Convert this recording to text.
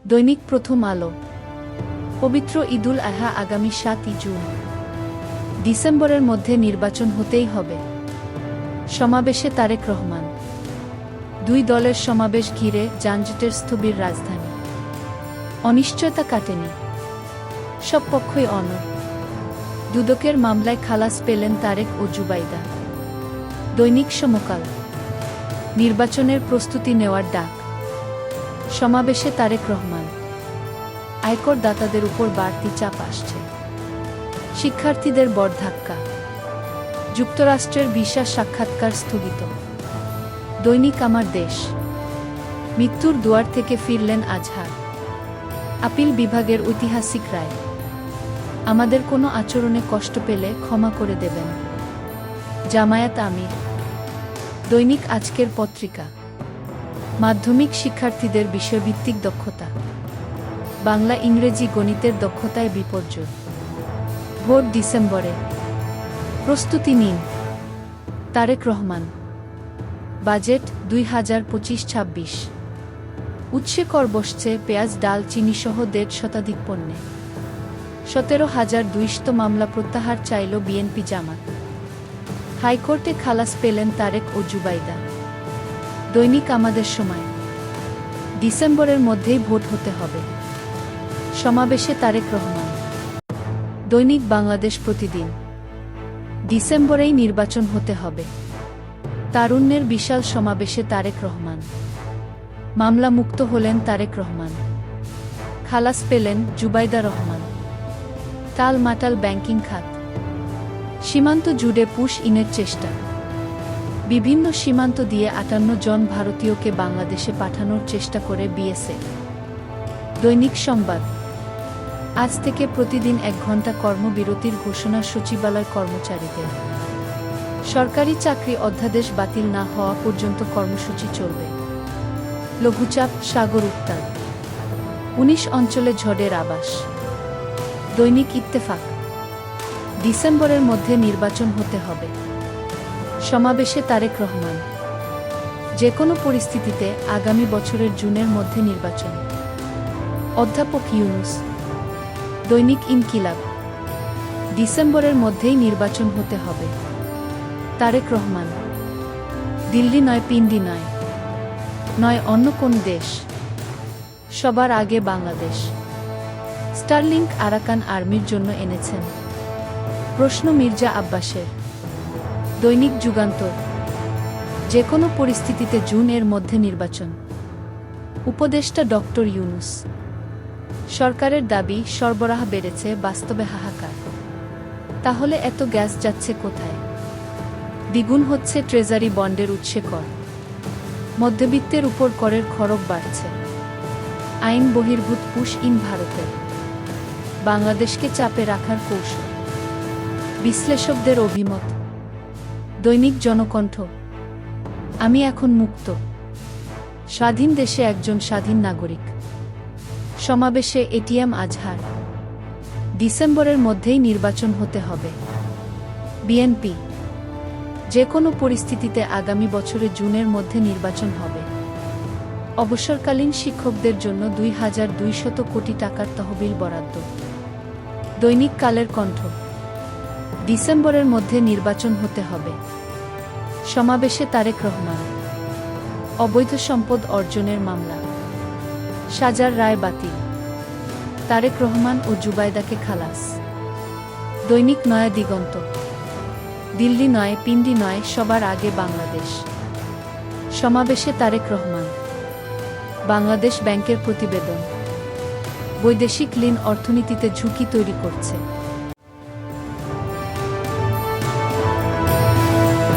দৈনিক প্রথম আলো। পবিত্র ঈদুল আজহা আগামী ৭ই জুন। ডিসেম্বরের মধ্যে নির্বাচন হতেই হবে। সমাবেশে তারেক রহমান। দুই দলের সমাবেশ ঘিরে যানজটের স্থবির রাজধানী। অনিশ্চয়তা কাটেনি, সব পক্ষই অনড়। দুদকের মামলায় খালাস পেলেন তারেক ও জুবাইদা। দৈনিক সমকাল। নির্বাচনের প্রস্তুতি নেওয়ার ডাক। সমাবেশে তারেক রহমান। আয়কর দাতাদের উপর বাড়তি চাপ আসছে। শিক্ষার্থীদের বড় ধাক্কা। যুক্তরাষ্ট্রের ভিসা সাক্ষাৎকার স্থগিত। দৈনিক আমার দেশ। মৃত্যুর দুয়ার থেকে ফিরলেন আজহার। আপিল বিভাগের ঐতিহাসিক রায়। আমাদের কোনো আচরণে কষ্ট পেলে ক্ষমা করে দেবেন। জামায়াত আমির। দৈনিক আজকের পত্রিকা। মাধ্যমিক শিক্ষার্থীদের বিষয়ভিত্তিক দক্ষতা। বাংলা ইংরেজি গণিতের দক্ষতায় বিপর্যয়। ভোট ডিসেম্বরে, প্রস্তুতি নিন। তারেক রহমান। বাজেট ২০২৫-২৬। উৎসে কর বসছে পেঁয়াজ, ডাল, চিনিসহ ১.৫ শতাধিক পণ্যে। ১৭,২০০ মামলা প্রত্যাহার চাইল বিএনপি জামাত। হাইকোর্টে খালাস পেলেন তারেক ও জুবাইদা। দৈনিক আমাদের সময়। ডিসেম্বরের মধ্যেই ভোট হতে হবে। সমাবেশে তারেক রহমান। দৈনিক বাংলাদেশ প্রতিদিন। ডিসেম্বরেই নির্বাচন হতে হবে। তারুণ্যের বিশাল সমাবেশে তারেক রহমান। মামলা মুক্ত হলেন তারেক রহমান। খালাস পেলেন জুবাইদা রহমান। টালমাটাল ব্যাংকিং খাত। সীমান্ত জুড়ে পুশ ইনের চেষ্টা। বিভিন্ন সীমান্ত দিয়ে ৫৮ জন ভারতীয়কে বাংলাদেশে পাঠানোর চেষ্টা করে বিএসএফ। দৈনিক সংবাদ। আজ থেকে প্রতিদিন ১ ঘণ্টা কর্মবিরতির ঘোষণা সচিবালয় কর্মচারীদের। সরকারি চাকরি অধ্যাদেশ বাতিল না হওয়া পর্যন্ত কর্মসূচি চলবে। লঘুচাপ, সাগর উত্তাল। ১৯ অঞ্চলে ঝড়ের আভাস। দৈনিক ইত্তেফাক। ডিসেম্বরের মধ্যে নির্বাচন হতে হবে। সমাবেশে তারেক রহমান। যে কোনো পরিস্থিতিতে আগামী বছরের জুনের মধ্যে নির্বাচন। অধ্যাপক ইউনূস। দৈনিক ইনকিলাব। ডিসেম্বরের মধ্যেই নির্বাচন হতে হবে। তারেক রহমান। দিল্লি নয়, পিন্ডি নয়, নয় অন্য কোন দেশ, সবার আগে বাংলাদেশ। স্টারলিংক আরাকান আর্মির জন্য এনেছেন। প্রশ্ন মির্জা আব্বাসের। দৈনিক যুগান্তর। যে কোনো পরিস্থিতিতে জুন এর মধ্যে নির্বাচন। উপদেষ্টা ডক্টর ইউনূস। সরকারের দাবি সরবরাহ বেড়েছে, বাস্তবে হাহাকার। তাহলে এত গ্যাস যাচ্ছে কোথায়? দ্বিগুণ হচ্ছে ট্রেজারি বন্ডের উৎসে কর। মধ্যবিত্তের উপর করের খরচ বাড়ছে। আইন বহির্ভূত পুশ ইন ভারতের। বাংলাদেশকে চাপে রাখার কৌশল। বিশ্লেষকদের অভিমত। দৈনিক জনকণ্ঠ। আমি এখন মুক্ত। স্বাধীন দেশে একজন স্বাধীন নাগরিক। সমাবেশে এটিএম আজহার। ডিসেম্বরের মধ্যেই নির্বাচন হতে হবে। বিএনপি। যে কোনো পরিস্থিতিতে আগামী বছরে জুনের মধ্যে নির্বাচন হবে। অবসরকালীন শিক্ষকদের জন্য ২,২০০ কোটি টাকার তহবিল বরাদ্দ। দৈনিক কালের কণ্ঠ। ডিসেম্বরের মধ্যে নির্বাচন হতে হবে। সমাবেশে তারেক রহমান। অবৈধ সম্পদ অর্জনের মামলা। সাজার রায় বাতিল। তারেক রহমান ও জুবাইদাকে খালাস। দৈনিক নয়া দিগন্ত। দিল্লি নয়, পিন্ডি নয়, সবার আগে বাংলাদেশ। সমাবেশে তারেক রহমান। বাংলাদেশ ব্যাংকের প্রতিবেদন। বৈদেশিক ঋণ অর্থনীতিতে ঝুঁকি তৈরি করছে।